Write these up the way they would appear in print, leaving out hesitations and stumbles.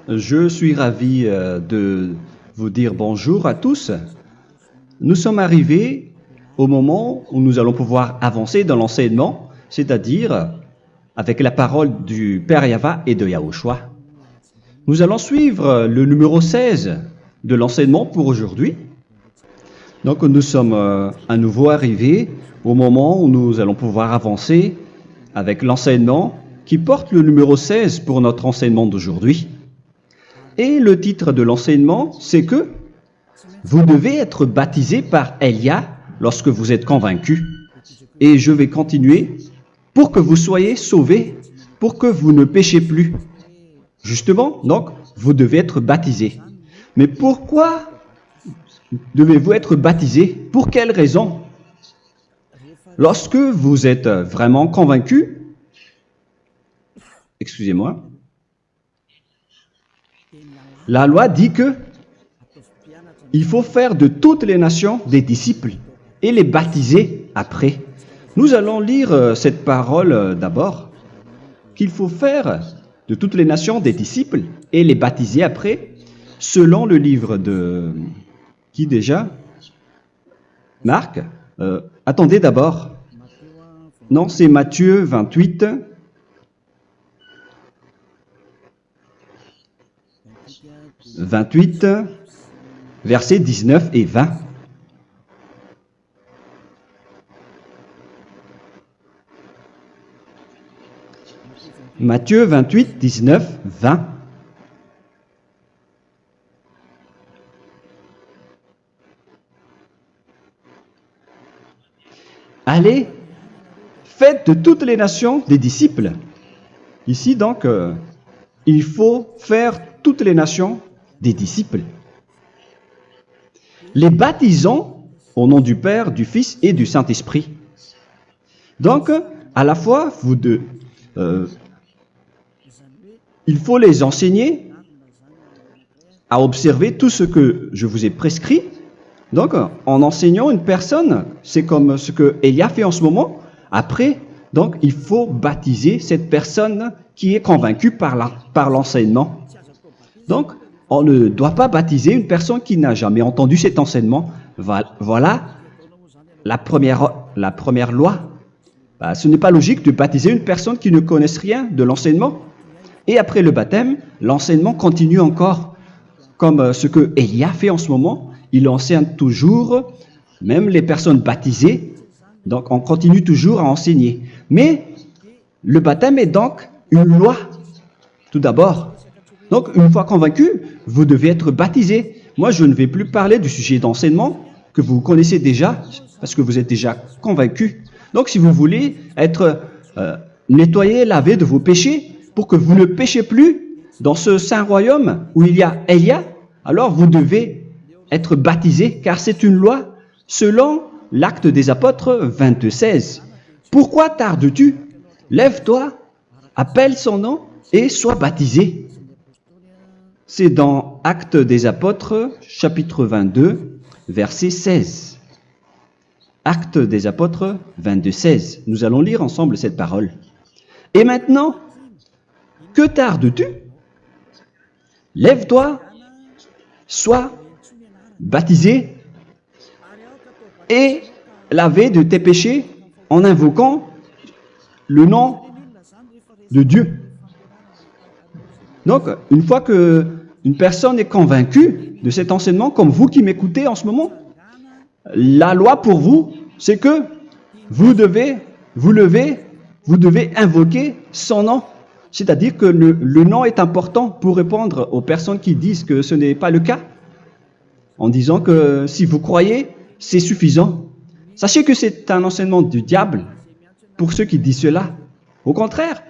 Je suis ravi de vous dire bonjour à tous. Nous sommes arrivés au moment où nous allons pouvoir avancer dans l'enseignement, c'est-à-dire avec la parole du Père Yava et de Yahushua. Nous allons suivre le numéro 16 de l'enseignement pour aujourd'hui. Donc nous sommes à nouveau arrivés au moment où nous allons pouvoir avancer avec l'enseignement qui porte le numéro 16 pour notre enseignement d'aujourd'hui. Et le titre de l'enseignement, c'est que vous devez être baptisé par Elia lorsque vous êtes convaincu. Et je vais continuer pour que vous soyez sauvés, pour que vous ne péchez plus. Justement, donc, vous devez être baptisé. Mais pourquoi devez-vous être baptisé? Pour quelle raison? Lorsque vous êtes vraiment convaincu, excusez-moi, la loi dit que il faut faire de toutes les nations des disciples et les baptiser après. Nous allons lire cette parole d'abord, qu'il faut faire de toutes les nations des disciples et les baptiser après, selon le livre de... Qui déjà? Marc. Attendez d'abord. Non, c'est Matthieu 28. Versets 19 et 20. Matthieu 28, 19, 20. Allez, faites de toutes les nations des disciples. Ici, donc, il faut faire toutes les nations des disciples. Les baptisons au nom du Père, du Fils et du Saint-Esprit. Donc, à la fois, il faut les enseigner à observer tout ce que je vous ai prescrit. Donc, en enseignant une personne, c'est comme ce que Elia fait en ce moment. Après, donc, il faut baptiser cette personne qui est convaincue par l'enseignement. Donc, on ne doit pas baptiser une personne qui n'a jamais entendu cet enseignement. Voilà la première loi. Ce n'est pas logique de baptiser une personne qui ne connaisse rien de l'enseignement. Et après le baptême, l'enseignement continue encore, comme ce que Elia fait en ce moment. Il enseigne toujours, même les personnes baptisées. Donc, on continue toujours à enseigner. Mais le baptême est donc une loi, tout d'abord. Donc, une fois convaincu, vous devez être baptisé. Moi, je ne vais plus parler du sujet d'enseignement que vous connaissez déjà, parce que vous êtes déjà convaincu. Donc, si vous voulez être nettoyé, lavé de vos péchés, pour que vous ne péchez plus dans ce saint royaume où il y a Elia, alors vous devez être baptisé, car c'est une loi selon l'Acte des Apôtres 22:16. Pourquoi tardes-tu? Lève-toi, appelle son nom et sois baptisé. C'est dans Actes des Apôtres, chapitre 22, verset 16. Actes des Apôtres 22:16. Nous allons lire ensemble cette parole. Et maintenant, que tardes-tu? Lève-toi, sois baptisé et lavé de tes péchés en invoquant le nom de Dieu. Donc, une fois qu'une personne est convaincue de cet enseignement, comme vous qui m'écoutez en ce moment, la loi pour vous, c'est que vous devez invoquer son nom. C'est-à-dire que le nom est important pour répondre aux personnes qui disent que ce n'est pas le cas, en disant que si vous croyez, c'est suffisant. Sachez que c'est un enseignement du diable pour ceux qui disent cela. Au contraire,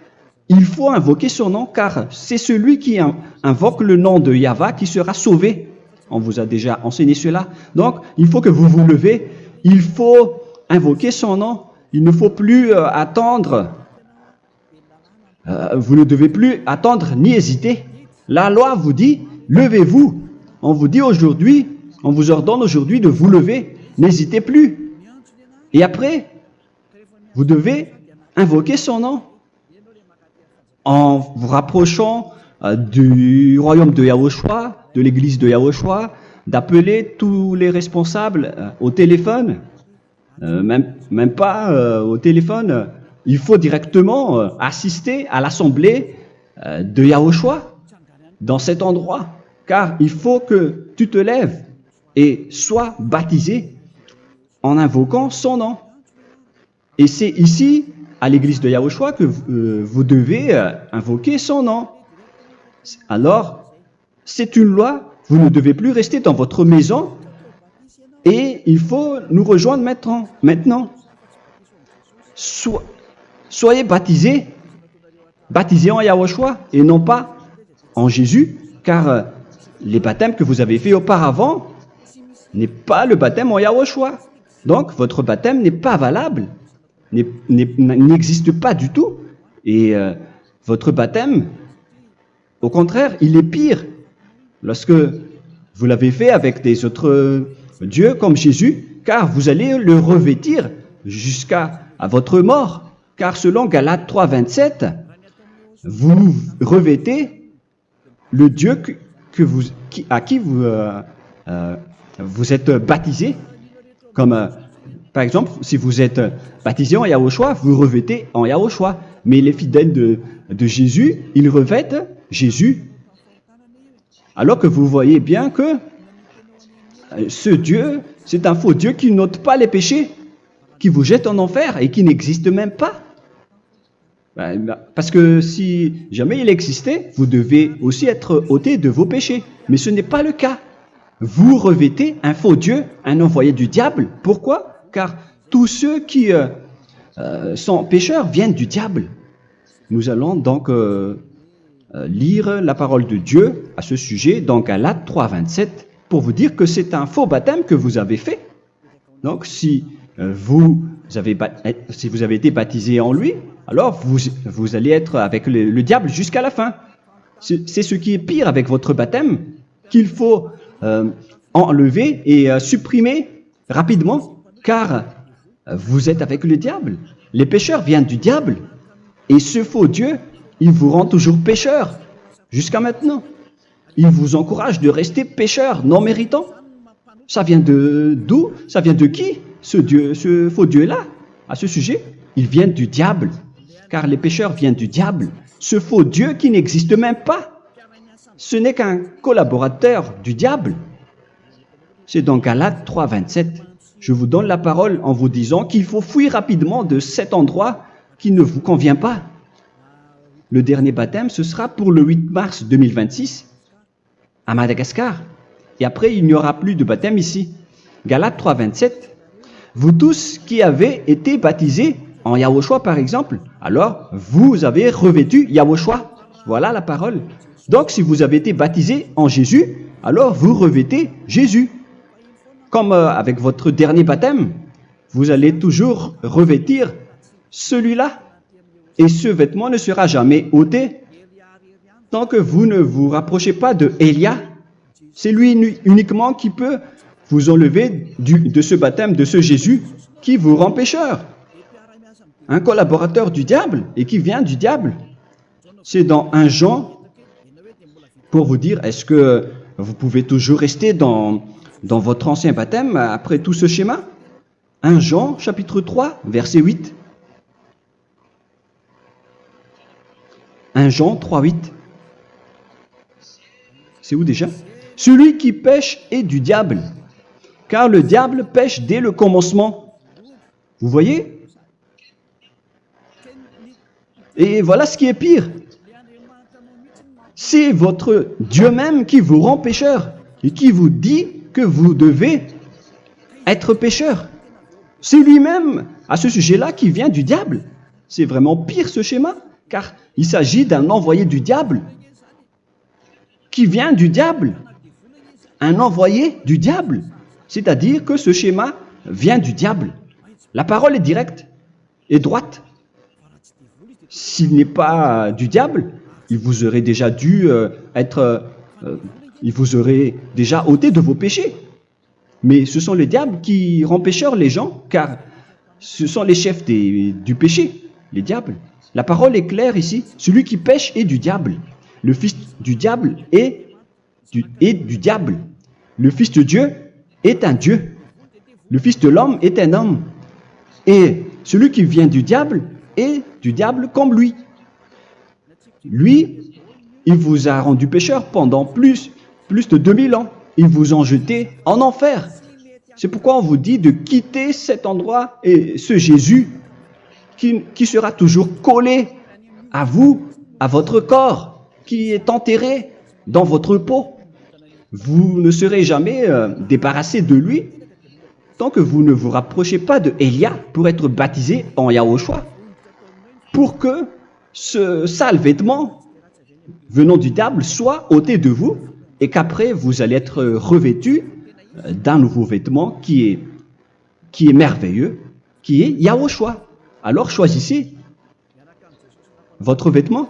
il faut invoquer son nom, car c'est celui qui invoque le nom de Yahva qui sera sauvé. On vous a déjà enseigné cela. Donc, il faut que vous vous levez, il faut invoquer son nom. Il ne faut plus attendre. Vous ne devez plus attendre ni hésiter. La loi vous dit, levez-vous. On vous dit aujourd'hui, on vous ordonne aujourd'hui de vous lever. N'hésitez plus. Et après, vous devez invoquer son nom en vous rapprochant du royaume de Yahushua, de l'église de Yahushua, d'appeler tous les responsables au téléphone, même pas au téléphone. Il faut directement assister à l'assemblée de Yahushua dans cet endroit, car il faut que tu te lèves et sois baptisé en invoquant son nom. Et c'est ici, à l'église de Yahushua, que vous devez invoquer son nom. Alors, c'est une loi, vous ne devez plus rester dans votre maison et il faut nous rejoindre maintenant. Soyez baptisés en Yahushua et non pas en Jésus, car les baptêmes que vous avez faits auparavant n'est pas le baptême en Yahushua. Donc, votre baptême n'est pas valable, n'existe pas du tout. Et votre baptême, au contraire, il est pire. Lorsque vous l'avez fait avec des autres dieux comme Jésus, car vous allez le revêtir jusqu'à votre mort. Car selon Galates 3, 27, vous revêtez le Dieu à qui vous êtes baptisé. Comme par exemple, si vous êtes baptisé en Yahushua, vous revêtez en Yahushua. Mais les fidèles de Jésus, ils revêtent Jésus. Alors que vous voyez bien que ce Dieu, c'est un faux Dieu qui n'ôte pas les péchés, qui vous jette en enfer et qui n'existe même pas. Parce que si jamais il existait, vous devez aussi être ôté de vos péchés. Mais ce n'est pas le cas. Vous revêtez un faux Dieu, un envoyé du diable. Pourquoi? Car tous ceux qui sont pécheurs viennent du diable. Nous allons donc lire la parole de Dieu à ce sujet dans Galates 3, 27 pour vous dire que c'est un faux baptême que vous avez fait. Donc si vous avez été baptisé en lui, alors vous allez être avec le diable jusqu'à la fin. C'est ce qui est pire avec votre baptême qu'il faut enlever et supprimer rapidement, car vous êtes avec le diable. Les pécheurs viennent du diable. Et ce faux Dieu, il vous rend toujours pécheur jusqu'à maintenant. Il vous encourage de rester pécheur non méritant. Ça vient d'où? Ça vient de qui, ce faux Dieu-là? À ce sujet, ils viennent du diable, car les pécheurs viennent du diable. Ce faux Dieu qui n'existe même pas, ce n'est qu'un collaborateur du diable. C'est dans Galates 3, 27. Je vous donne la parole en vous disant qu'il faut fuir rapidement de cet endroit qui ne vous convient pas. Le dernier baptême, ce sera pour le 8 mars 2026 à Madagascar. Et après, il n'y aura plus de baptême ici. Galates 3, 27. Vous tous qui avez été baptisés en Yahushua, par exemple, alors vous avez revêtu Yahushua. Voilà la parole. Donc, si vous avez été baptisés en Jésus, alors vous revêtez Jésus. Comme avec votre dernier baptême, vous allez toujours revêtir celui-là. Et ce vêtement ne sera jamais ôté tant que vous ne vous rapprochez pas de Élia. C'est lui uniquement qui peut vous enlever de ce baptême, de ce Jésus qui vous rend pécheur. Un collaborateur du diable et qui vient du diable. C'est dans 1 Jean, pour vous dire, est-ce que vous pouvez toujours rester dans votre ancien baptême après tout ce schéma? 1 Jean, chapitre 3, verset 8. 1 Jean 3, 8. C'est où déjà? Celui qui pêche est du diable, car le diable pêche dès le commencement. Vous voyez? Et voilà ce qui est pire. C'est votre Dieu même qui vous rend pécheur et qui vous dit que vous devez être pécheur. C'est lui-même, à ce sujet-là, qui vient du diable. C'est vraiment pire ce schéma, car il s'agit d'un envoyé du diable qui vient du diable. Un envoyé du diable. C'est-à-dire que ce schéma vient du diable. La parole est directe et droite. S'il n'est pas du diable, il vous aurait déjà dû il vous aurait déjà ôté de vos péchés. Mais ce sont les diables qui rendent pécheurs les gens, car ce sont les chefs du péché, les diables. La parole est claire ici. Celui qui pêche est du diable. le fils du diable est du diable. Le fils de Dieu est un Dieu. Le fils de l'homme est un homme. Et celui qui vient du diable est du diable comme lui. Lui, il vous a rendu pécheur pendant plus de 2000 ans. Il vous a jeté en enfer. C'est pourquoi on vous dit de quitter cet endroit et ce Jésus qui sera toujours collé à vous, à votre corps, qui est enterré dans votre peau. Vous ne serez jamais débarrassé de lui tant que vous ne vous rapprochez pas de Élia pour être baptisé en Yahushua, pour que ce sale vêtement venant du diable soit ôté de vous et qu'après vous allez être revêtu d'un nouveau vêtement qui est merveilleux, qui est Yahushua. Alors choisissez votre vêtement.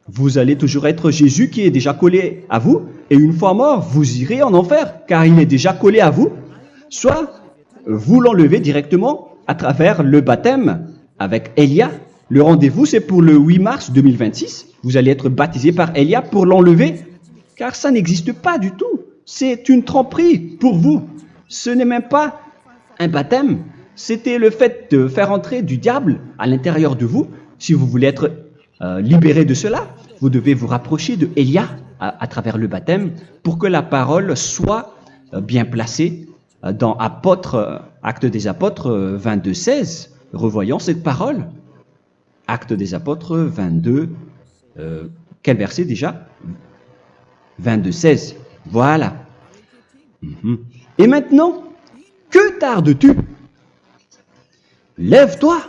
Vous allez toujours être Jésus qui est déjà collé à vous, et une fois mort, vous irez en enfer, car il est déjà collé à vous. Soit vous l'enlevez directement à travers le baptême avec Élia. Le rendez-vous, c'est pour le 8 mars 2026. Vous allez être baptisé par Élia pour l'enlever, car ça n'existe pas du tout. C'est une tromperie pour vous. Ce n'est même pas un baptême. C'était le fait de faire entrer du diable à l'intérieur de vous. Si vous voulez être libéré de cela, vous devez vous rapprocher de Élia à travers le baptême pour que la parole soit bien placée dans Actes des Apôtres 22:16. Revoyons cette parole. Actes des Apôtres 22, quel verset déjà? 22:16. Voilà. Et maintenant, que tardes-tu? Lève-toi.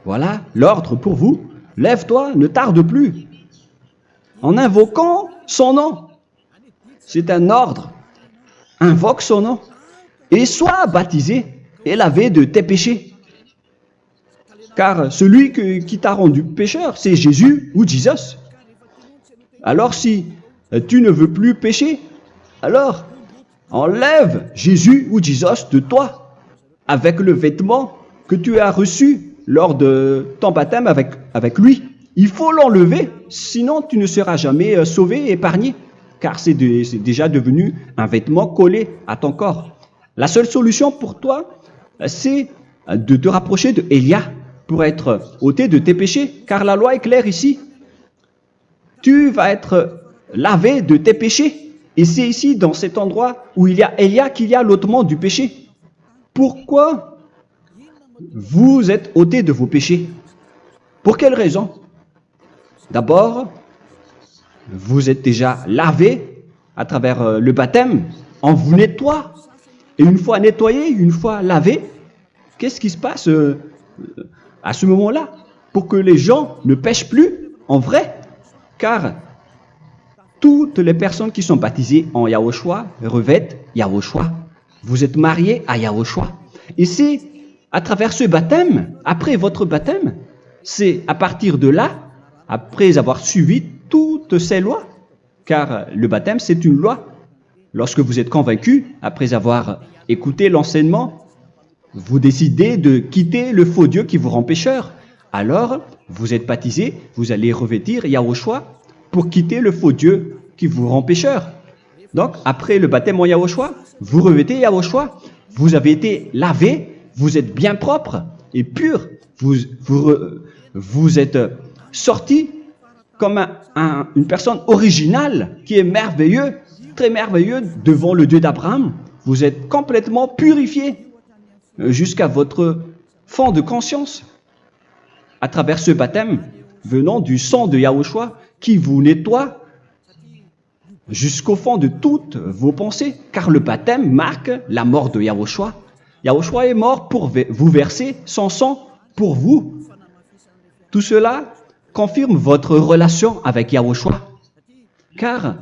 Voilà l'ordre pour vous. Lève-toi, ne tarde plus. En invoquant son nom. C'est un ordre. Invoque son nom. Et sois baptisé et lavé de tes péchés. Car celui qui t'a rendu pécheur, c'est Jésus ou Jesus. Alors si tu ne veux plus pécher, alors enlève Jésus ou Jesus de toi avec le vêtement que tu as reçu lors de ton baptême avec lui. Il faut l'enlever, sinon tu ne seras jamais sauvé, épargné, car c'est déjà devenu un vêtement collé à ton corps. La seule solution pour toi, c'est de te rapprocher de Élia pour être ôté de tes péchés, car la loi est claire ici. Tu vas être lavé de tes péchés, et c'est ici, dans cet endroit où il y a Élia, qu'il y a l'ôtement du péché. Pourquoi vous êtes ôté de vos péchés? Pour quelle raison? D'abord, vous êtes déjà lavé à travers le baptême, on vous nettoie. Et une fois nettoyé, une fois lavé, qu'est-ce qui se passe à ce moment-là? Pour que les gens ne pêchent plus en vrai, car toutes les personnes qui sont baptisées en Yahushua revêtent Yahushua. Vous êtes mariés à Yahushua. Et c'est à travers ce baptême, après votre baptême, c'est à partir de là, après avoir suivi toutes ces lois, car le baptême c'est une loi. Lorsque vous êtes convaincu, après avoir écouté l'enseignement, vous décidez de quitter le faux Dieu qui vous rend pécheur. Alors, vous êtes baptisé, vous allez revêtir Yahushua pour quitter le faux Dieu qui vous rend pécheur. Donc, après le baptême en Yahushua, vous revêtez Yahushua, vous avez été lavé, vous êtes bien propre et pur, vous êtes sorti comme une personne originale qui est merveilleux, très merveilleux devant le Dieu d'Abraham. Vous êtes complètement purifié jusqu'à votre fond de conscience à travers ce baptême venant du sang de Yahushua qui vous nettoie jusqu'au fond de toutes vos pensées, car le baptême marque la mort de Yahushua. Yahushua est mort pour vous verser son sang pour vous. Tout cela confirme votre relation avec Yahushua, car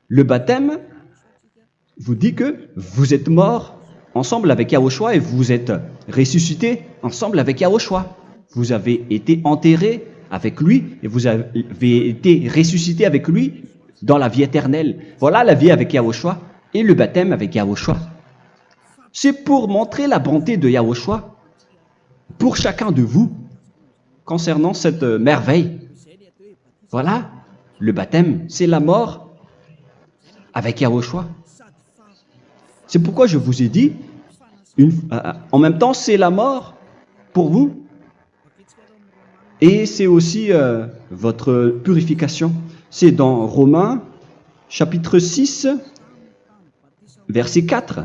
le baptême vous dit que vous êtes mort ensemble avec Yahushua et vous êtes ressuscité ensemble avec Yahushua. Vous avez été enterré avec lui et vous avez été ressuscité avec lui dans la vie éternelle. Voilà la vie avec Yahushua et le baptême avec Yahushua. C'est pour montrer la bonté de Yahushua pour chacun de vous concernant cette merveille. Voilà le baptême, c'est la mort avec Yahushua. C'est pourquoi je vous ai dit, en même temps, c'est la mort pour vous et c'est aussi votre purification. C'est dans Romains, chapitre 6, verset 4.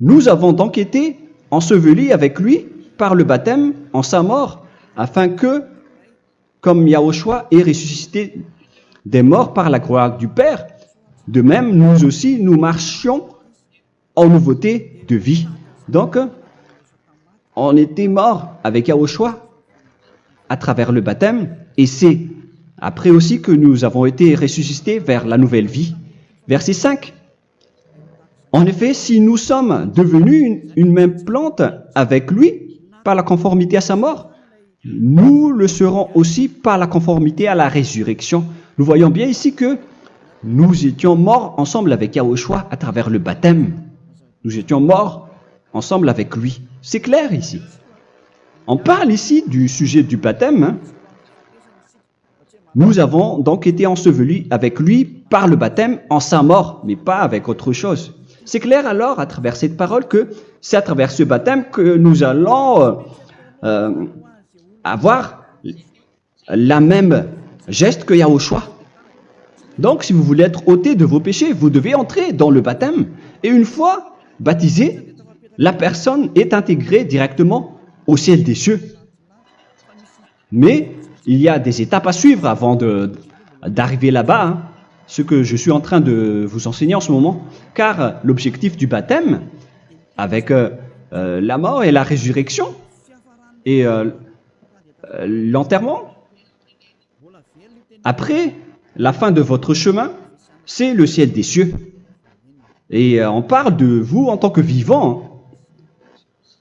Nous avons donc été ensevelis avec lui par le baptême en sa mort, afin que, comme Yahushua est ressuscité des morts par la gloire du Père, de même, nous aussi, nous marchions en nouveauté de vie. Donc, on était morts avec Yahushua à travers le baptême, et c'est après aussi que nous avons été ressuscités vers la nouvelle vie. Verset 5. En effet, si nous sommes devenus une même plante avec lui par la conformité à sa mort, nous le serons aussi par la conformité à la résurrection. Nous voyons bien ici que nous étions morts ensemble avec Yahushua à travers le baptême. Nous étions morts ensemble avec lui. C'est clair ici. On parle ici du sujet du baptême. Nous avons donc été ensevelis avec lui par le baptême en sa mort, mais pas avec autre chose. C'est clair alors à travers cette parole que c'est à travers ce baptême que nous allons avoir la même geste que Yahushua. Donc, si vous voulez être ôté de vos péchés, vous devez entrer dans le baptême. Et une fois baptisé, la personne est intégrée directement au ciel des cieux. Mais il y a des étapes à suivre avant d'arriver là-bas, ce que je suis en train de vous enseigner en ce moment. Car l'objectif du baptême, avec la mort et la résurrection, et l'enterrement, après la fin de votre chemin, c'est le ciel des cieux. Et on parle de vous en tant que vivant.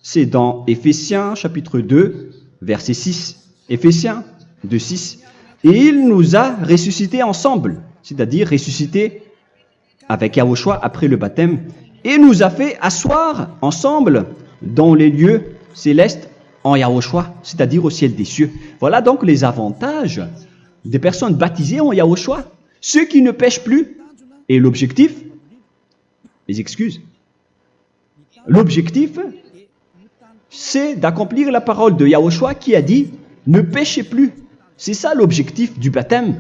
C'est dans Éphésiens chapitre 2, verset 6. Éphésiens 2, 6. Et il nous a ressuscités ensemble, c'est-à-dire ressuscités avec Yahushua après le baptême, et nous a fait asseoir ensemble dans les lieux célestes en Yahushua, c'est-à-dire au ciel des cieux. Voilà donc les avantages des personnes baptisées en Yahushua, ceux qui ne pêchent plus. Et l'objectif, les excuses, l'objectif, c'est d'accomplir la parole de Yahushua qui a dit « Ne péchez plus ». C'est ça l'objectif du baptême.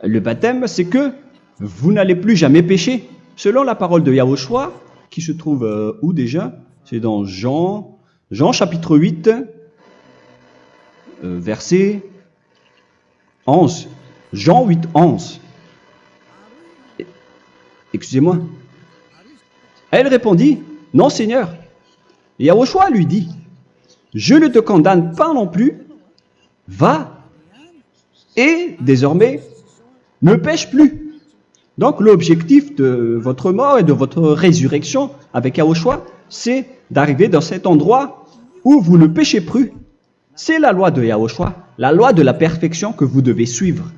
Le baptême, c'est que vous n'allez plus jamais pécher. Selon la parole de Yahushua, qui se trouve où déjà? C'est dans Jean chapitre 8, verset 11. Jean 8, 11. Excusez-moi. Elle répondit, « Non, Seigneur. » Et Yahushua lui dit, « Je ne te condamne pas non plus. Va et désormais ne pêche plus. » Donc l'objectif de votre mort et de votre résurrection avec Yahushua, c'est d'arriver dans cet endroit où vous ne péchez plus. C'est la loi de Yahushua, la loi de la perfection que vous devez suivre.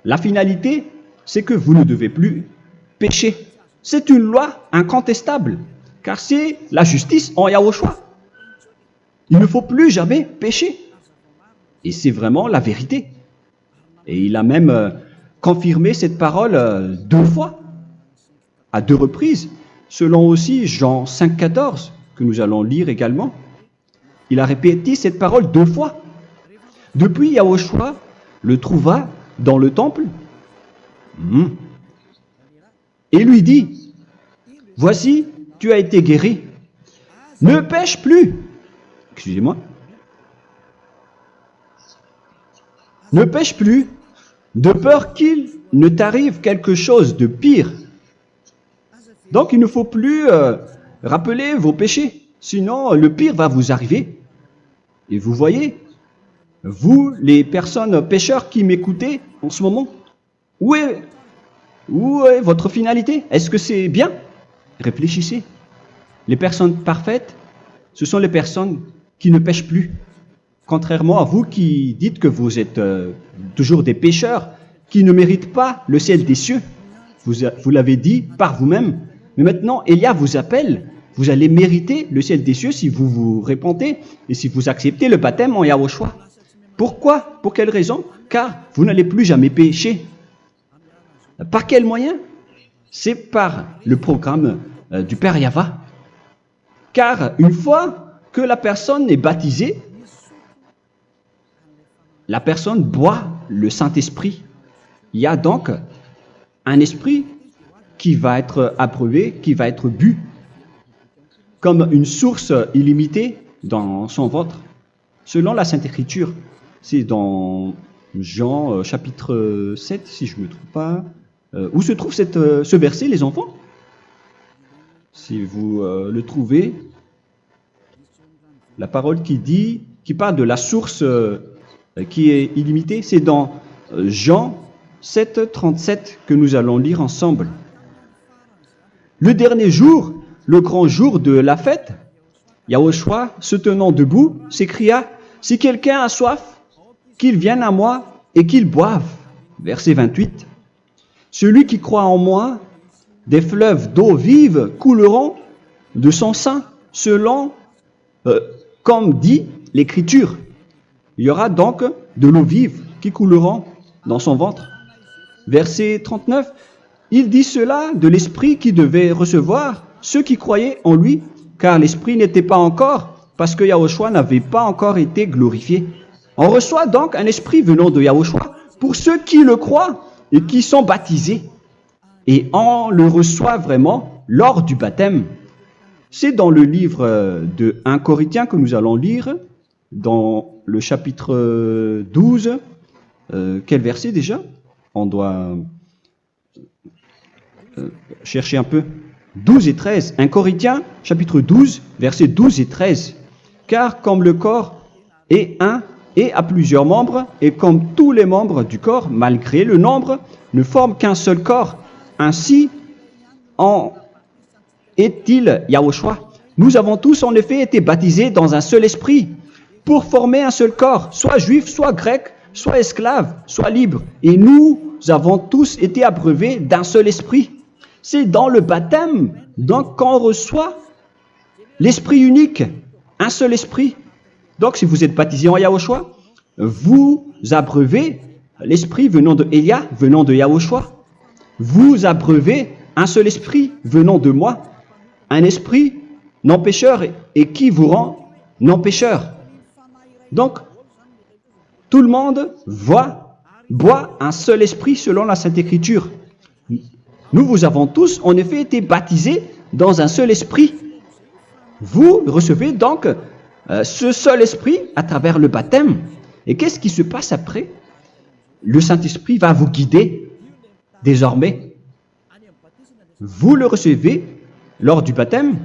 La finalité, c'est que vous ne devez plus pécher. C'est une loi incontestable, car c'est la justice en Yahushua. Il ne faut plus jamais pécher. Et c'est vraiment la vérité. Et il a même confirmé cette parole 2 fois, à 2 reprises, selon aussi Jean 5, 14, que nous allons lire également. Il a répété cette parole 2 fois. Depuis, Yahushua le trouva dans le temple et lui dit, « Voici, tu as été guéri. Ne pêche plus. » Excusez-moi. Ne pêche plus, de peur qu'il ne t'arrive quelque chose de pire. Donc, il ne faut plus rappeler vos péchés, sinon le pire va vous arriver. Et vous voyez, vous, les personnes pécheurs qui m'écoutez en ce moment, où est votre finalité? Est-ce que c'est bien? Réfléchissez. Les personnes parfaites, ce sont les personnes qui ne pêchent plus. Contrairement à vous qui dites que vous êtes toujours des pécheurs qui ne méritent pas le ciel des cieux. Vous l'avez dit par vous-même. Mais maintenant, Élia vous appelle. Vous allez mériter le ciel des cieux si vous vous repentez et si vous acceptez le baptême en Yahushua. Pourquoi? Pour quelle raison? car vous n'allez plus jamais pécher. Par quel moyen? C'est par le programme du Père Yahva. Car une fois que la personne est baptisée, la personne boit le Saint-Esprit. Il y a donc un esprit qui va être approuvé, qui va être bu, comme une source illimitée dans son ventre, selon la Sainte Écriture. C'est dans Jean chapitre 7, si je ne me trompe pas. Où se trouve ce verset, les enfants? Si vous le trouvez, la parole qui parle de la source qui est illimitée, c'est dans Jean 7, 37 que nous allons lire ensemble. Le dernier jour, le grand jour de la fête, Yahushua, se tenant debout, s'écria, « Si quelqu'un a soif, qu'il vienne à moi et qu'il boive. » Verset 28. « Celui qui croit en moi, des fleuves d'eau vive couleront de son sein, selon, comme dit l'Écriture. » Il y aura donc de l'eau vive qui couleront dans son ventre. Verset 39. Il dit cela de l'Esprit qui devait recevoir ceux qui croyaient en lui, car l'Esprit n'était pas encore, parce que Yahushua n'avait pas encore été glorifié. On reçoit donc un Esprit venant de Yahushua pour ceux qui le croient et qui sont baptisés. Et on le reçoit vraiment lors du baptême. C'est dans le livre de 1 Corinthiens que nous allons lire, dans le chapitre 12. Quel verset déjà? On doit chercher un peu. 12 et 13. 1 Corinthiens, chapitre 12, versets 12 et 13. Car comme le corps est un et a plusieurs membres, et comme tous les membres du corps, malgré le nombre, ne forment qu'un seul corps, ainsi en est-il Yahushua. Nous avons tous en effet été baptisés dans un seul esprit, pour former un seul corps, soit juif, soit grec, soit esclave, soit libre. Et nous avons tous été abreuvés d'un seul esprit. C'est dans le baptême, donc, qu'on reçoit l'esprit unique, un seul esprit. Donc, si vous êtes baptisé en Yahushua, vous abreuvez l'esprit venant de Elia, venant de Yahushua. Vous abreuvez un seul esprit venant de moi, un esprit non pécheur et qui vous rend non pécheur. Donc, tout le monde boit un seul esprit selon la Sainte Écriture. Nous vous avons tous en effet été baptisés dans un seul esprit. Vous recevez donc ce seul esprit à travers le baptême. Et qu'est-ce qui se passe après? Le Saint-Esprit va vous guider désormais. Vous le recevez lors du baptême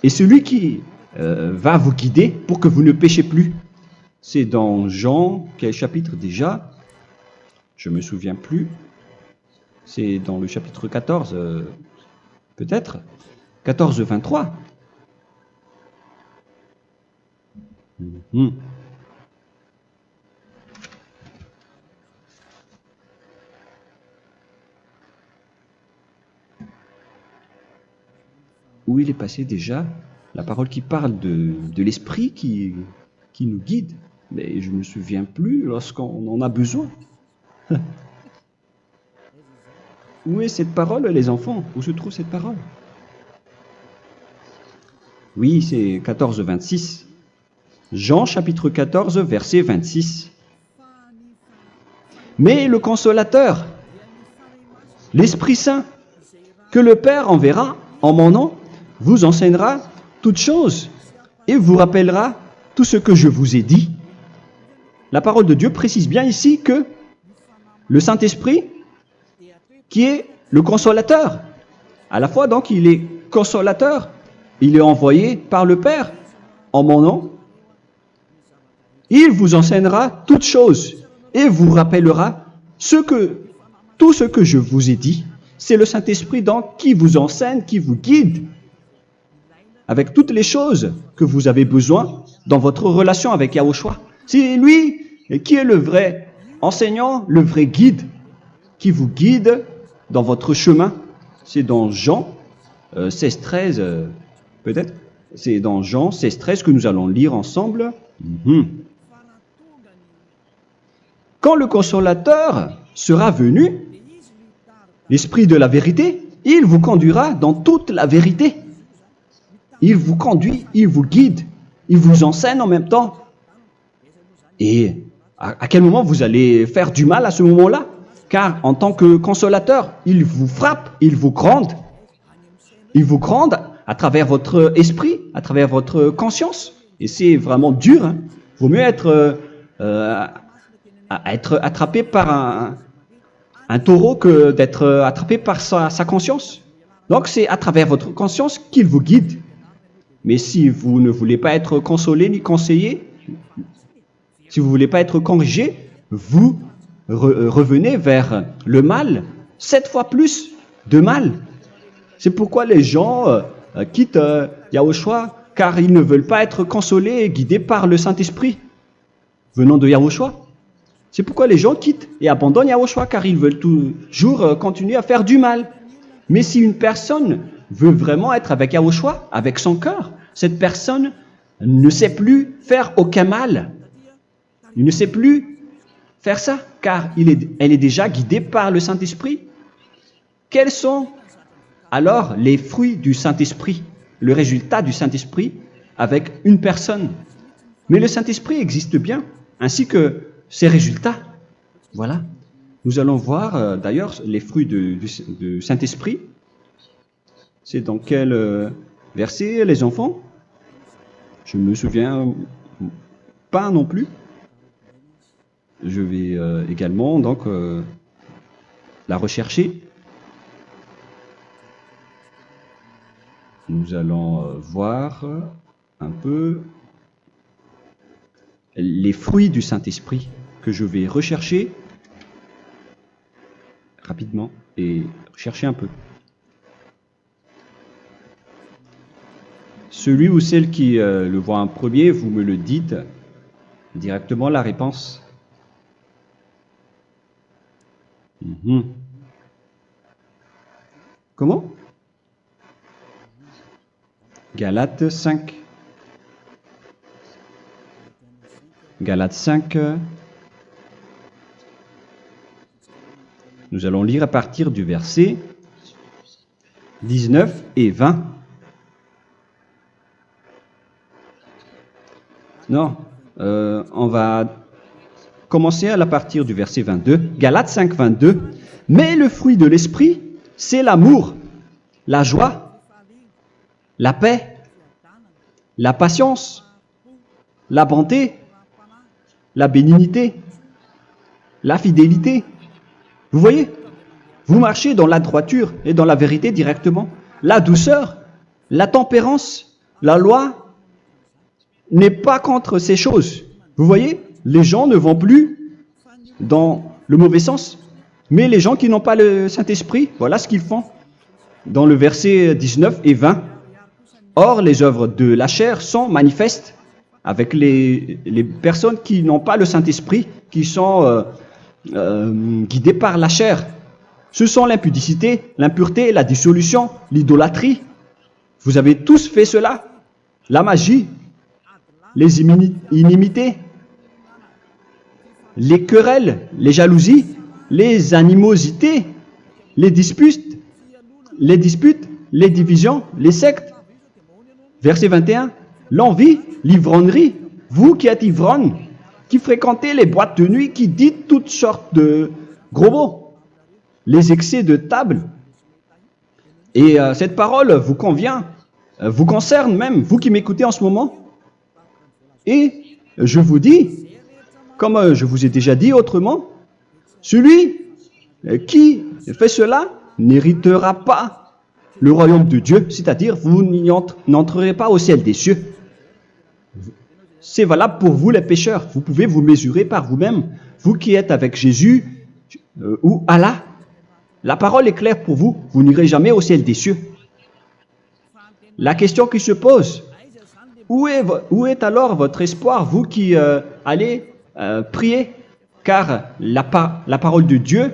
et celui qui va vous guider pour que vous ne péchez plus. C'est dans Jean, quel chapitre déjà? Je ne me souviens plus. C'est dans le chapitre 14, peut-être. 14, 23. Où il est passé déjà la parole qui parle de l'esprit qui nous guide. Mais je ne me souviens plus lorsqu'on en a besoin. Où est cette parole, les enfants? Où se trouve cette parole? Oui, c'est 14, 26. Jean, chapitre 14, verset 26. Mais le Consolateur, l'Esprit Saint, que le Père enverra en mon nom, vous enseignera toutes choses et vous rappellera tout ce que je vous ai dit. La parole de Dieu précise bien ici que le Saint-Esprit, qui est le consolateur, à la fois donc il est consolateur, il est envoyé par le Père en mon nom, il vous enseignera toutes choses et vous rappellera tout ce que je vous ai dit. C'est le Saint-Esprit donc qui vous enseigne, qui vous guide avec toutes les choses que vous avez besoin dans votre relation avec Yahushua. C'est lui qui est le vrai enseignant, le vrai guide, qui vous guide dans votre chemin. C'est dans Jean 16, 13, peut-être. C'est dans Jean 16, 13 que nous allons lire ensemble. Quand le consolateur sera venu, l'Esprit de la vérité, il vous conduira dans toute la vérité. Il vous conduit, il vous guide, il vous enseigne en même temps. Et à quel moment vous allez faire du mal à ce moment-là? Car en tant que consolateur, il vous frappe, il vous gronde. Il vous gronde à travers votre esprit, à travers votre conscience. Et c'est vraiment dur. Hein. Vaut mieux être attrapé par un taureau que d'être attrapé par sa conscience. Donc c'est à travers votre conscience qu'il vous guide. Mais si vous ne voulez pas être consolé ni conseillé, si vous ne voulez pas être corrigé, vous revenez vers le mal, 7 fois plus de mal. C'est pourquoi les gens quittent Yahushua, car ils ne veulent pas être consolés et guidés par le Saint-Esprit venant de Yahushua. C'est pourquoi les gens quittent et abandonnent Yahushua, car ils veulent toujours continuer à faire du mal. Mais si une personne veut vraiment être avec Yahushua, avec son cœur, cette personne ne sait plus faire aucun mal. Il ne sait plus faire ça, car elle est déjà guidée par le Saint-Esprit. Quels sont alors les fruits du Saint-Esprit, le résultat du Saint-Esprit avec une personne? Mais le Saint-Esprit existe bien, ainsi que ses résultats. Voilà. Nous allons voir d'ailleurs les fruits du Saint-Esprit. C'est dans quel verset, les enfants? Je ne me souviens pas non plus. Je vais également donc la rechercher. Nous allons voir un peu les fruits du Saint-Esprit que je vais rechercher rapidement et chercher un peu. Celui ou celle qui le voit en premier, vous me le dites directement la réponse. Comment? Galates 5. Galates 5. Nous allons lire à partir du verset 19 et 20. Non, on va commencer à partir du verset 22. Galates 5, 22. Mais le fruit de l'esprit, c'est l'amour, la joie, la paix, la patience, la bonté, la bénignité, la fidélité. Vous voyez? Vous marchez dans la droiture et dans la vérité directement. La douceur, la tempérance, la loi n'est pas contre ces choses. Vous voyez? Les gens ne vont plus dans le mauvais sens. Mais les gens qui n'ont pas le Saint-Esprit, voilà ce qu'ils font. Dans le verset 19 et 20. Or, les œuvres de la chair sont manifestes avec les personnes qui n'ont pas le Saint-Esprit, qui sont guidées par la chair. Ce sont l'impudicité, l'impureté, la dissolution, l'idolâtrie. Vous avez tous fait cela. La magie, les inimités, les querelles, les jalousies, les animosités, les disputes, les divisions, les sectes. Verset 21, l'envie, l'ivrognerie, vous qui êtes ivrognes, qui fréquentez les boîtes de nuit, qui dites toutes sortes de gros mots, les excès de table. Et cette parole vous convient, vous concerne même, vous qui m'écoutez en ce moment. Et je vous dis, comme je vous ai déjà dit autrement, celui qui fait cela n'héritera pas le royaume de Dieu, c'est-à-dire vous n'entrerez pas au ciel des cieux. C'est valable pour vous les pécheurs. Vous pouvez vous mesurer par vous-même. Vous qui êtes avec Jésus ou Allah, la parole est claire pour vous. Vous n'irez jamais au ciel des cieux. La question qui se pose, où est alors votre espoir, vous qui allez prier? Car la parole de Dieu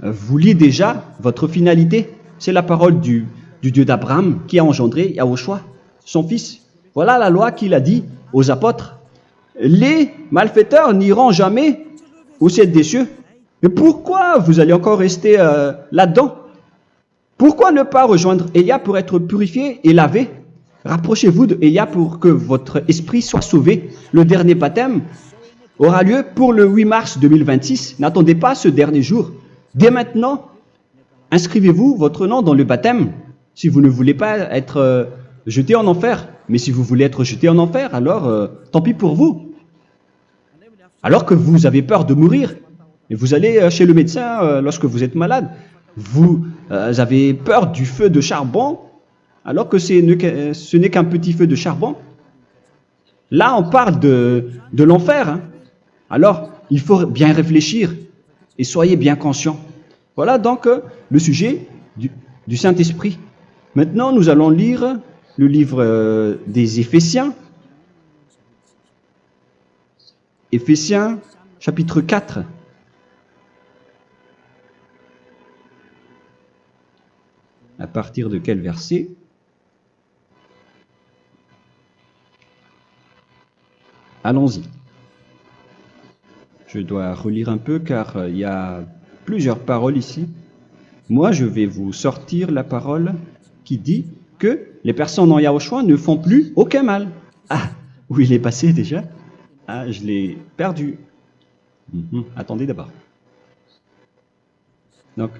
vous lit déjà votre finalité. C'est la parole du Dieu d'Abraham qui a engendré Yahushua, son fils. Voilà la loi qu'il a dit aux apôtres. Les malfaiteurs n'iront jamais au ciel des cieux. Mais pourquoi vous allez encore rester là-dedans? Pourquoi ne pas rejoindre Élia pour être purifié et lavé? Rapprochez-vous d'Élia pour que votre esprit soit sauvé. Le dernier baptême aura lieu pour le 8 mars 2026. N'attendez pas ce dernier jour. Dès maintenant, inscrivez-vous votre nom dans le baptême si vous ne voulez pas être jeté en enfer. Mais si vous voulez être jeté en enfer, alors tant pis pour vous. Alors que vous avez peur de mourir, et vous allez chez le médecin lorsque vous êtes malade, vous avez peur du feu de charbon, alors que ce n'est qu'un petit feu de charbon. Là, on parle de l'enfer. Hein. Alors, il faut bien réfléchir et soyez bien conscients. Voilà donc le sujet du Saint-Esprit. Maintenant, nous allons lire le livre des Éphésiens. Éphésiens, chapitre 4. À partir de quel verset? Allons-y. Je dois relire un peu car il y a plusieurs paroles ici. Moi, je vais vous sortir la parole qui dit que les personnes en Yahushua ne font plus aucun mal. Ah, où il est passé déjà? Ah, je l'ai perdu. Attendez d'abord. Donc,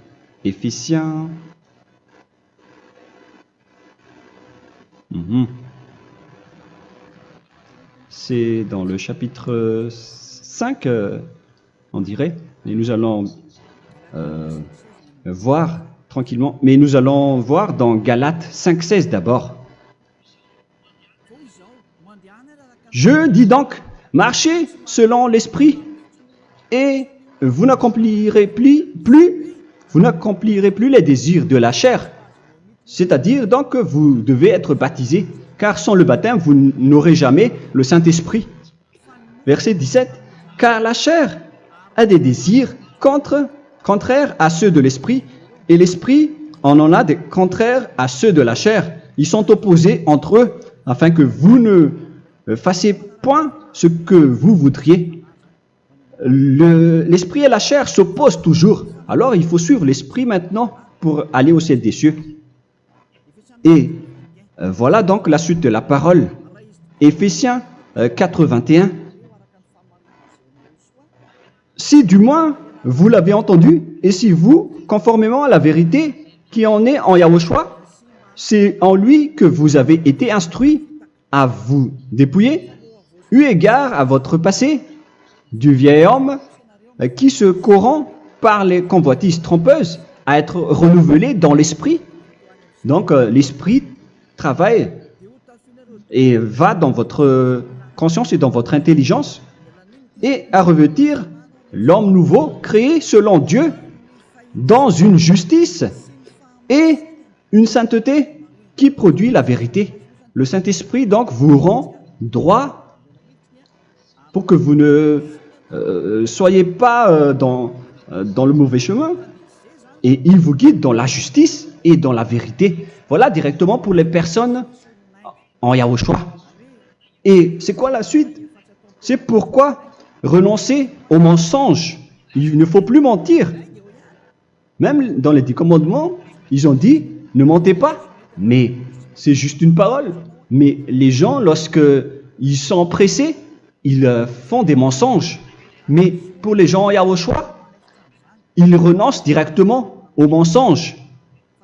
Éphésiens. C'est dans le chapitre 5, on dirait. Et nous allons voir tranquillement. Mais nous allons voir dans Galates 5,16 d'abord. Je dis donc, marchez selon l'esprit et vous n'accomplirez plus les désirs de la chair. C'est-à-dire donc que vous devez être baptisé, car sans le baptême, vous n'aurez jamais le Saint-Esprit. Verset 17. Car la chair a des désirs contraires à ceux de l'esprit, et l'esprit en a des contraires à ceux de la chair. Ils sont opposés entre eux, afin que vous ne fassiez point ce que vous voudriez. L'esprit et la chair s'opposent toujours. Alors il faut suivre l'esprit maintenant pour aller au ciel des cieux. Et voilà donc la suite de la parole. Éphésiens 4:21. Si du moins vous l'avez entendu, et si vous, conformément à la vérité qui en est en Yahushua, c'est en lui que vous avez été instruits à vous dépouiller, eu égard à votre passé, du vieil homme qui se corrompt par les convoitises trompeuses, à être renouvelé dans l'esprit. Donc l'esprit travaille et va dans votre conscience et dans votre intelligence et à revêtir l'homme nouveau créé selon Dieu dans une justice et une sainteté qui produit la vérité. Le Saint-Esprit donc vous rend droit pour que vous ne soyez pas dans le mauvais chemin et il vous guide dans la justice et dans la vérité. Voilà directement pour les personnes en Yahushua. Et c'est quoi la suite? C'est pourquoi renoncer au mensonge. Il ne faut plus mentir. Même dans les 10 commandements, ils ont dit ne mentez pas. Mais c'est juste une parole. Mais les gens, lorsque ils sont pressés, ils font des mensonges. Mais pour les gens en Yahushua, ils renoncent directement au mensonge.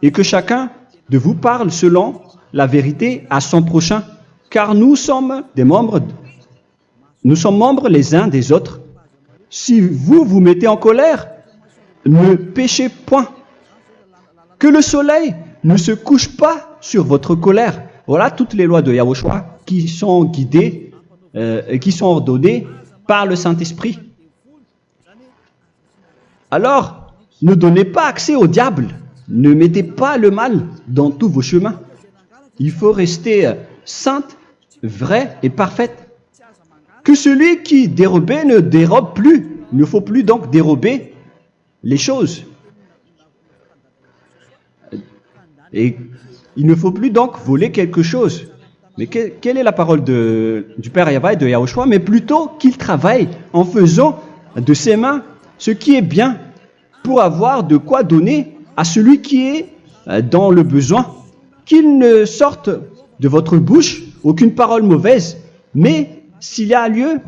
Et que chacun de vous parle selon la vérité à son prochain. Car nous sommes membres les uns des autres. Si vous vous mettez en colère, ne péchez point. Que le soleil ne se couche pas sur votre colère. Voilà toutes les lois de Yahushua qui sont guidées et qui sont ordonnées par le Saint-Esprit. Alors, ne donnez pas accès au diable. Ne mettez pas le mal dans tous vos chemins. Il faut rester sainte, vraie et parfaite. Que celui qui dérobait ne dérobe plus. Il ne faut plus donc dérober les choses. Et il ne faut plus donc voler quelque chose. Mais quelle est la parole du Père Yahweh et de Yahushua? Mais plutôt qu'il travaille en faisant de ses mains ce qui est bien pour avoir de quoi donner à celui qui est dans le besoin. Qu'il ne sorte de votre bouche aucune parole mauvaise, mais s'il y a lieu,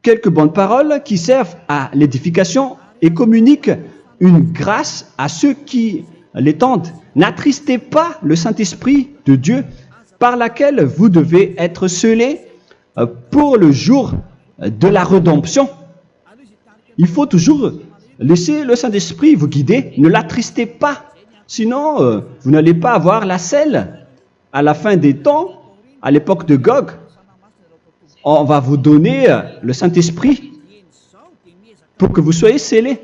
quelques bonnes paroles qui servent à l'édification et communiquent une grâce à ceux qui l'étendent. N'attristez pas le Saint-Esprit de Dieu par laquelle vous devez être scellés pour le jour de la rédemption. Il faut toujours laisser le Saint-Esprit vous guider, ne l'attristez pas, sinon vous n'allez pas avoir la selle. À la fin des temps, à l'époque de Gog, on va vous donner le Saint-Esprit pour que vous soyez scellés.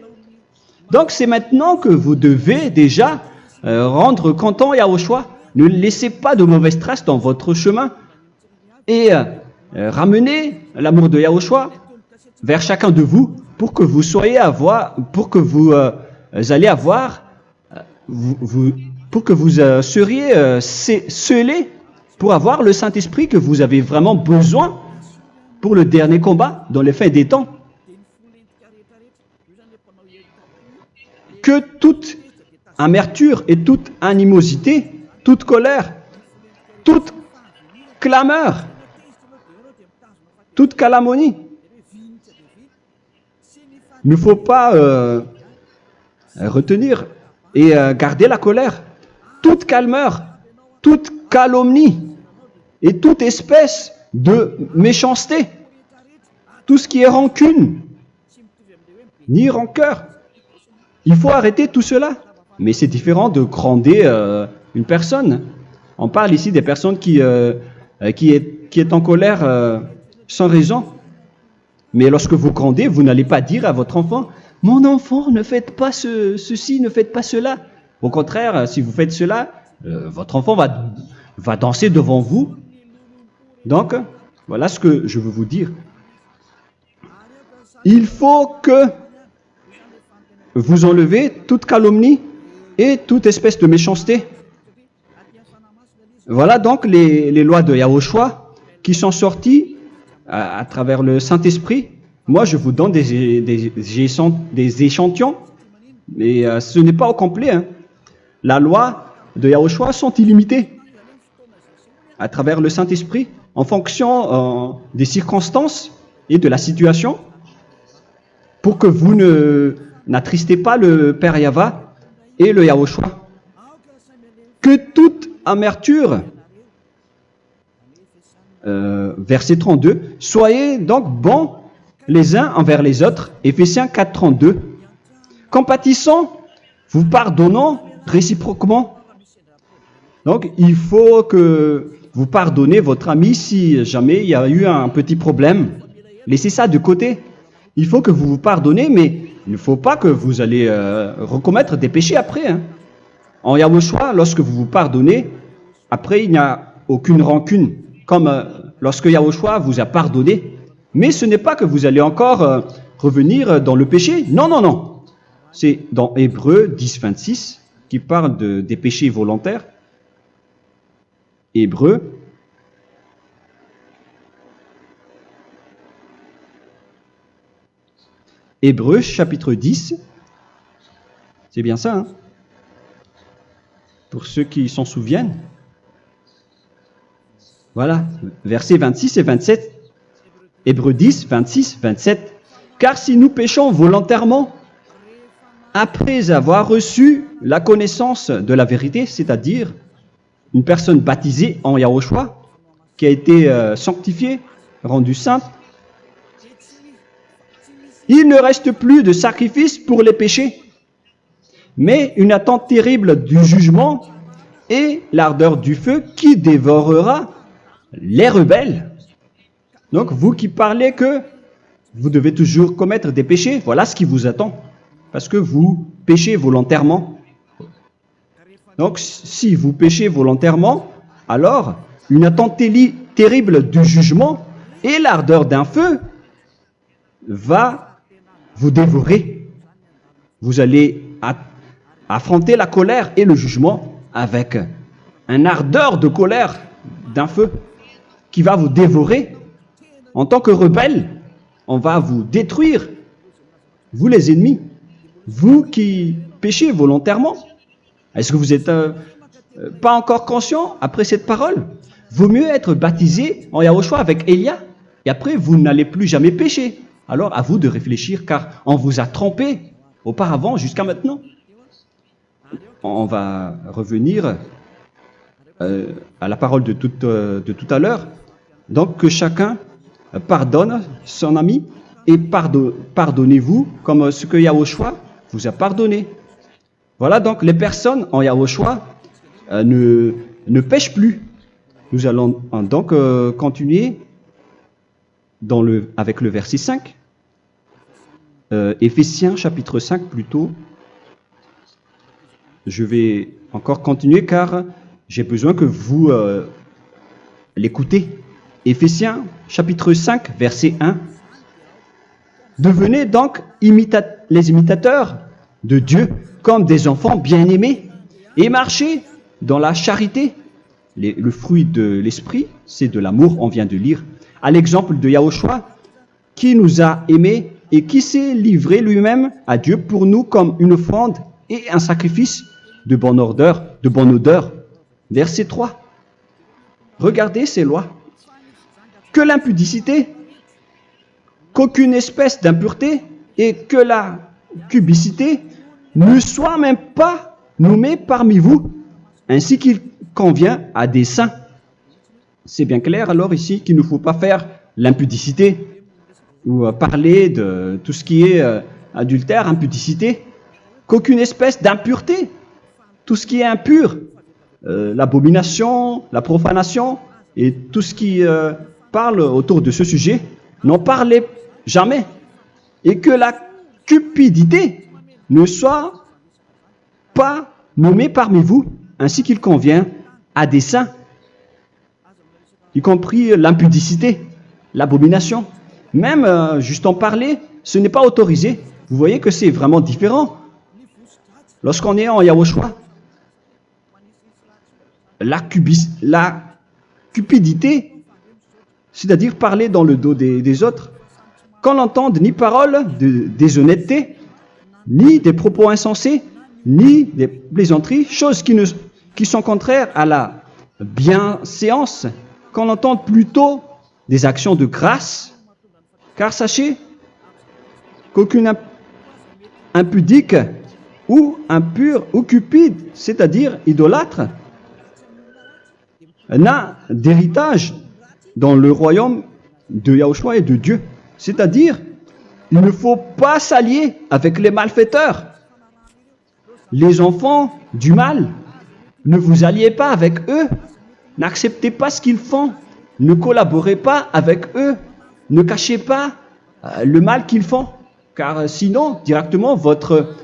Donc c'est maintenant que vous devez déjà rendre content Yahushua. Ne laissez pas de mauvaises traces dans votre chemin et ramenez l'amour de Yahushua vers chacun de vous pour que vous soyez pour que vous seriez scellés pour avoir le Saint-Esprit que vous avez vraiment besoin pour le dernier combat dans les fins des temps. Que toute amertume et toute animosité, toute colère, toute clameur, toute calomnie, il ne faut pas retenir et garder la colère. Toute calmeur, toute calomnie et toute espèce de méchanceté, tout ce qui est rancune, ni rancœur. Il faut arrêter tout cela. Mais c'est différent de gronder une personne. On parle ici des personnes qui est en colère sans raison. Mais lorsque vous grondez, vous n'allez pas dire à votre enfant « Mon enfant, ne faites pas ceci, ne faites pas cela ». Au contraire, si vous faites cela, votre enfant va danser devant vous. Donc, voilà ce que je veux vous dire. Il faut que vous enlevez toute calomnie et toute espèce de méchanceté. Voilà donc les lois de Yahushua qui sont sorties à travers le Saint-Esprit. Moi, je vous donne des échantillons, mais ce n'est pas au complet. Hein. La loi de Yahushua sont illimitées à travers le Saint-Esprit en fonction des circonstances et de la situation pour que vous n'attristez pas le Père Yahva et le Yahushua. Que toute amertume, verset 32, soyez donc bons les uns envers les autres, Éphésiens 4, 32, compatissant, vous pardonnant réciproquement. Donc, il faut que vous pardonnez votre ami si jamais il y a eu un petit problème. Laissez ça de côté. Il faut que vous vous pardonnez, mais il ne faut pas que vous allez recommettre des péchés après. Hein. En Yahushua, lorsque vous vous pardonnez, après il n'y a aucune rancune, comme lorsque Yahushua vous a pardonné. Mais ce n'est pas que vous allez encore revenir dans le péché. Non, non, non. C'est dans Hébreux 10, 26 qui parle des péchés volontaires. Hébreux chapitre 10, c'est bien ça, hein? Pour ceux qui s'en souviennent. Voilà, versets 26 et 27, Hébreux 10, 26, 27. Car si nous péchons volontairement, après avoir reçu la connaissance de la vérité, c'est-à-dire une personne baptisée en Yahushua, qui a été sanctifiée, rendue sainte, il ne reste plus de sacrifice pour les péchés, mais une attente terrible du jugement et l'ardeur du feu qui dévorera les rebelles. Donc, vous qui parlez que vous devez toujours commettre des péchés, voilà ce qui vous attend, parce que vous péchez volontairement. Donc, si vous péchez volontairement, alors une attente terrible du jugement et l'ardeur d'un feu va vous dévorer. Vous allez affronter la colère et le jugement avec un ardeur de colère d'un feu qui va vous dévorer. En tant que rebelle, on va vous détruire vous les ennemis, vous qui péchez volontairement. Est-ce que vous n'êtes pas encore conscient après cette parole? Vaut mieux être baptisé en Yahushua avec Elia, et après vous n'allez plus jamais pécher. Alors à vous de réfléchir, car on vous a trompé auparavant jusqu'à maintenant. On va revenir à la parole de tout à l'heure. Donc que chacun pardonne son ami et pardonnez-vous comme ce que Yahushua vous a pardonné. Voilà donc les personnes en Yahushua ne pêchent plus. Nous allons donc continuer avec le verset 5. Éphésiens chapitre 5 plutôt. Je vais encore continuer car j'ai besoin que vous l'écoutez. Éphésiens chapitre 5 verset 1. Devenez donc les imitateurs de Dieu comme des enfants bien-aimés et marchez dans la charité. Le fruit de l'esprit, c'est de l'amour, on vient de lire, à l'exemple de Yahushua qui nous a aimés et qui s'est livré lui-même à Dieu pour nous comme une offrande et un sacrifice de bonne odeur. Verset 3. Regardez ces lois. Que l'impudicité, qu'aucune espèce d'impureté et que la cubicité ne soient même pas nommés parmi vous, ainsi qu'il convient à des saints. C'est bien clair alors ici qu'il ne faut pas faire l'impudicité ou parler de tout ce qui est adultère, impudicité, qu'aucune espèce d'impureté, tout ce qui est impur, l'abomination, la profanation et tout ce qui parle autour de ce sujet, n'en parlez jamais. Et que la cupidité ne soit pas nommée parmi vous, ainsi qu'il convient à des saints, y compris l'impudicité, l'abomination. Même juste en parler, ce n'est pas autorisé. Vous voyez que c'est vraiment différent. Lorsqu'on est en Yahushua, la cupidité, c'est-à-dire parler dans le dos des autres, qu'on n'entende ni parole de déshonnêteté, ni des propos insensés, ni des plaisanteries, choses qui sont contraires à la bienséance, qu'on entende plutôt des actions de grâce, car sachez qu'aucune impudique ou impure ou cupide, c'est-à-dire idolâtre, n'a d'héritage dans le royaume de Yahushua et de Dieu. C'est-à-dire, il ne faut pas s'allier avec les malfaiteurs. Les enfants du mal, ne vous alliez pas avec eux. N'acceptez pas ce qu'ils font. Ne collaborez pas avec eux. Ne cachez pas le mal qu'ils font. Car sinon, directement, votre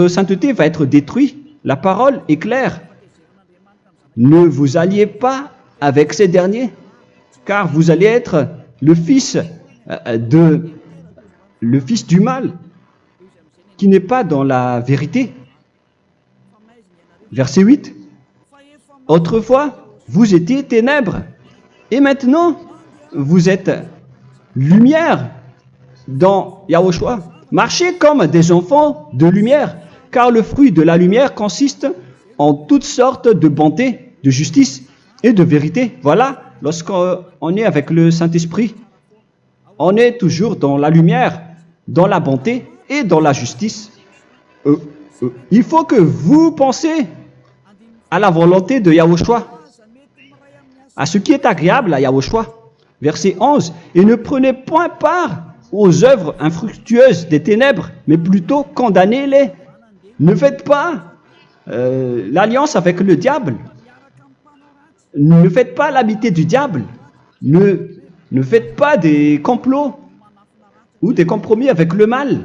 sainteté va être détruite. La parole est claire. Ne vous alliez pas avec ces derniers, car vous allez être le fils du mal, qui n'est pas dans la vérité. Verset 8. Autrefois, vous étiez ténèbres, et maintenant, vous êtes lumière dans Yahushua. Marchez comme des enfants de lumière, car le fruit de la lumière consiste en toutes sortes de bonté, de justice et de vérité. Voilà, lorsqu'on est avec le Saint-Esprit, on est toujours dans la lumière, dans la bonté et dans la justice. Il faut que vous pensiez à la volonté de Yahushua, à ce qui est agréable à Yahushua. Verset 11. Et ne prenez point part aux œuvres infructueuses des ténèbres, mais plutôt condamnez-les. Ne faites pas l'alliance avec le diable. Ne faites pas l'amitié du diable. Ne faites pas des complots ou des compromis avec le mal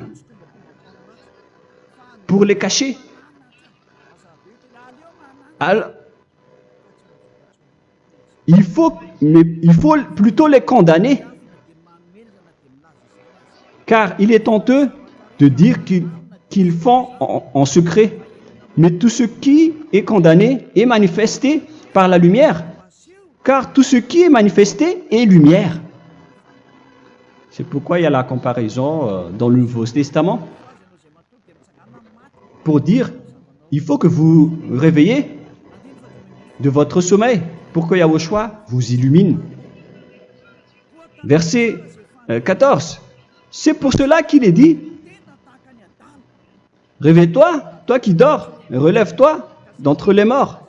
pour les cacher. Alors, il faut plutôt les condamner, car il est honteux de dire qu'ils font en secret. Mais tout ce qui est condamné est manifesté par la lumière, car tout ce qui est manifesté est lumière. C'est pourquoi il y a la comparaison dans le Nouveau Testament pour dire, il faut que vous réveillez de votre sommeil pour que Yahushua vous illumine. Verset 14. C'est pour cela qu'il est dit, réveille-toi, toi qui dors, relève-toi d'entre les morts.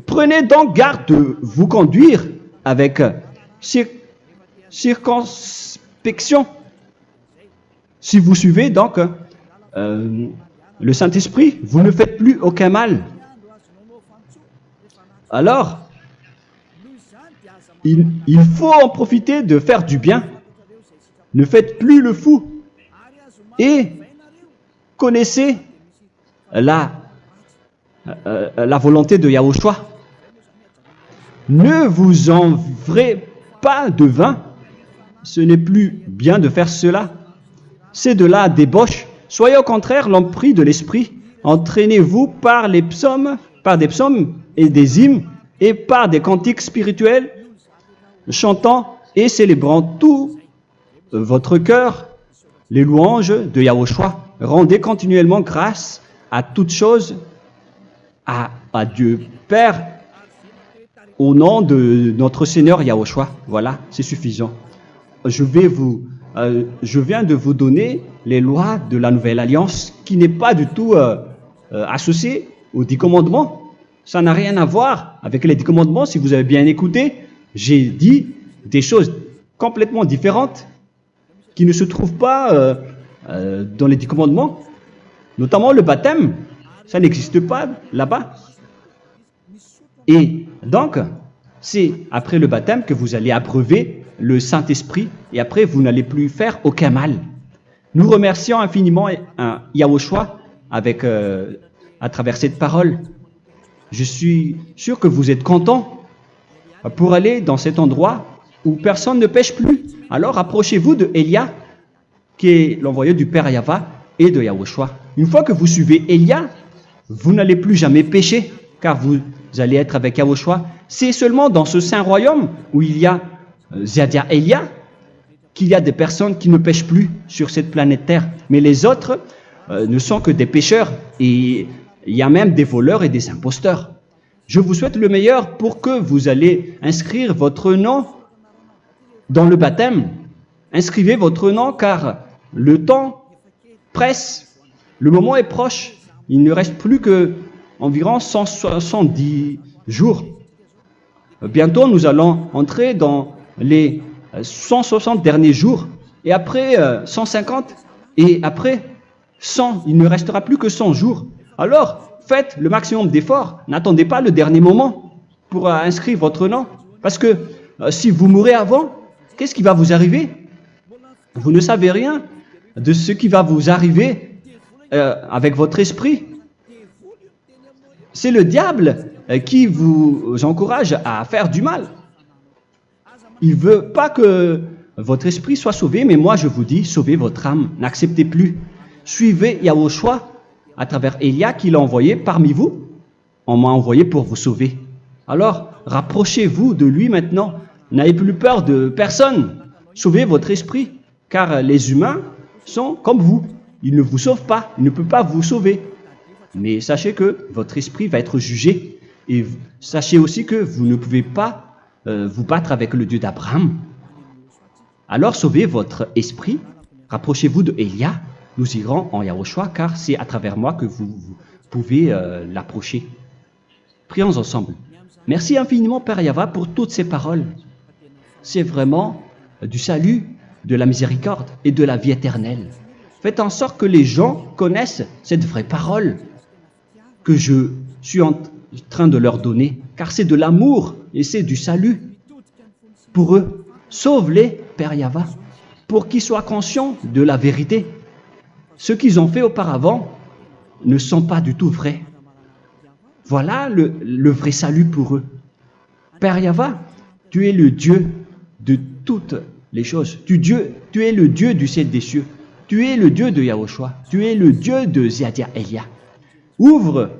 Prenez donc garde de vous conduire avec circonspection. Si vous suivez donc le Saint-Esprit, vous ne faites plus aucun mal. Alors, il faut en profiter de faire du bien. Ne faites plus le fou. Et connaissez la volonté de Yahushua. Ne vous envrez pas de vin. Ce n'est plus bien de faire cela. C'est de la débauche. Soyez au contraire l'empris de l'esprit. Entraînez-vous par des psaumes et des hymnes et par des cantiques spirituels, chantant et célébrant tout votre cœur les louanges de Yahushua. Rendez continuellement grâce à toutes choses à Dieu Père au nom de notre Seigneur Yahushua. Voilà, c'est suffisant. Je viens de vous donner les lois de la Nouvelle Alliance qui n'est pas du tout associée aux 10 commandements. Ça n'a rien à voir avec les 10 commandements. Si vous avez bien écouté, j'ai dit des choses complètement différentes qui ne se trouvent pas dans les 10 commandements. Notamment le baptême, ça n'existe pas là-bas. Et donc, c'est après le baptême que vous allez abreuver le Saint-Esprit et après vous n'allez plus faire aucun mal. Nous remercions infiniment Yahushua à travers cette parole. Je suis sûr que vous êtes contents pour aller dans cet endroit où personne ne pêche plus. Alors approchez-vous de Élia, qui est l'envoyé du Père Yahva et de Yahushua. Une fois que vous suivez Élia, vous n'allez plus jamais pécher, car vous allez être avec Yahushua. C'est seulement dans ce saint royaume où il y a Ziadia Elia qu'il y a des personnes qui ne pêchent plus sur cette planète Terre. Mais les autres ne sont que des pécheurs et il y a même des voleurs et des imposteurs. Je vous souhaite le meilleur pour que vous allez inscrire votre nom dans le baptême. Inscrivez votre nom car le temps presse, le moment est proche. Il ne reste plus que environ 170 jours. Bientôt, nous allons entrer dans les 160 derniers jours, et après 150, et après 100. Il ne restera plus que 100 jours. Alors, faites le maximum d'efforts. N'attendez pas le dernier moment pour inscrire votre nom. Parce que si vous mourrez avant, qu'est-ce qui va vous arriver? Vous ne savez rien de ce qui va vous arriver avec votre esprit. C'est le diable qui vous encourage à faire du mal. Il ne veut pas que votre esprit soit sauvé, mais moi je vous dis, sauvez votre âme, n'acceptez plus. Suivez Yahushua à travers Élia qu'il a envoyé parmi vous. On m'a envoyé pour vous sauver. Alors, rapprochez-vous de lui maintenant. N'ayez plus peur de personne. Sauvez votre esprit, car les humains sont comme vous. Ils ne vous sauvent pas, ils ne peuvent pas vous sauver. Mais sachez que votre esprit va être jugé. Et sachez aussi que vous ne pouvez pas vous battre avec le Dieu d'Abraham. Alors sauvez votre esprit, rapprochez-vous de Élia, nous irons en Yahushua, car c'est à travers moi que vous pouvez l'approcher. Prions ensemble. Merci infiniment, Père Yahva, pour toutes ces paroles. C'est vraiment du salut, de la miséricorde et de la vie éternelle. Faites en sorte que les gens connaissent cette vraie parole que je suis en train de leur donner, car c'est de l'amour et c'est du salut pour eux. Sauve-les, Père Yahva, pour qu'ils soient conscients de la vérité. Ce qu'ils ont fait auparavant ne sont pas du tout vrais. Voilà le vrai salut pour eux. Père Yahva, tu es le Dieu de toutes les choses. Tu es le Dieu du ciel des cieux. Tu es le Dieu de Yahushua. Tu es le Dieu de Ziadia Elia. Ouvre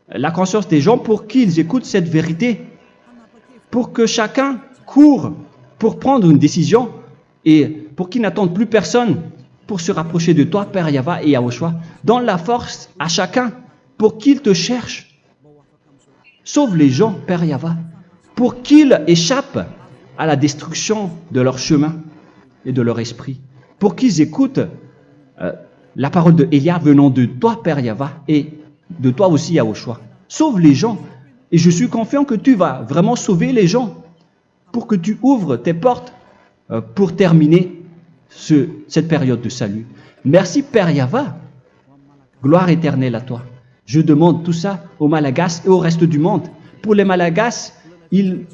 la conscience des gens pour qu'ils écoutent cette vérité, pour que chacun court pour prendre une décision et pour qu'ils n'attendent plus personne pour se rapprocher de toi, Père Yahweh et Yahushua. Donne la force à chacun pour qu'ils te cherchent. Sauve les gens, Père Yahweh, pour qu'ils échappent à la destruction de leur chemin et de leur esprit, pour qu'ils écoutent la parole de Élia venant de toi, Père Yahweh, et de toi aussi, Yahushua. Sauve les gens, et je suis confiant que tu vas vraiment sauver les gens pour que tu ouvres tes portes pour terminer cette période de salut. Merci, Père Yahweh. Gloire éternelle à toi. Je demande tout ça aux Malagasy et au reste du monde. Pour les Malagasy, il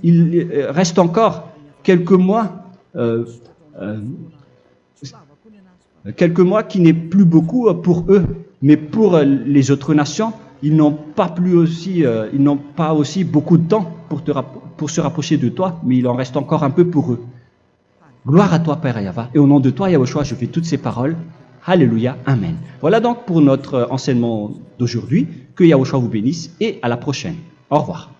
reste encore quelques mois qui n'est plus beaucoup pour eux, mais pour les autres nations, ils n'ont pas aussi beaucoup de temps pour se rapprocher de toi, mais il en reste encore un peu pour eux. Gloire à toi, Père Yahweh, et au nom de toi, Yahushua, je fais toutes ces paroles. Alléluia, Amen. Voilà donc pour notre enseignement d'aujourd'hui. Que Yahushua vous bénisse et à la prochaine. Au revoir.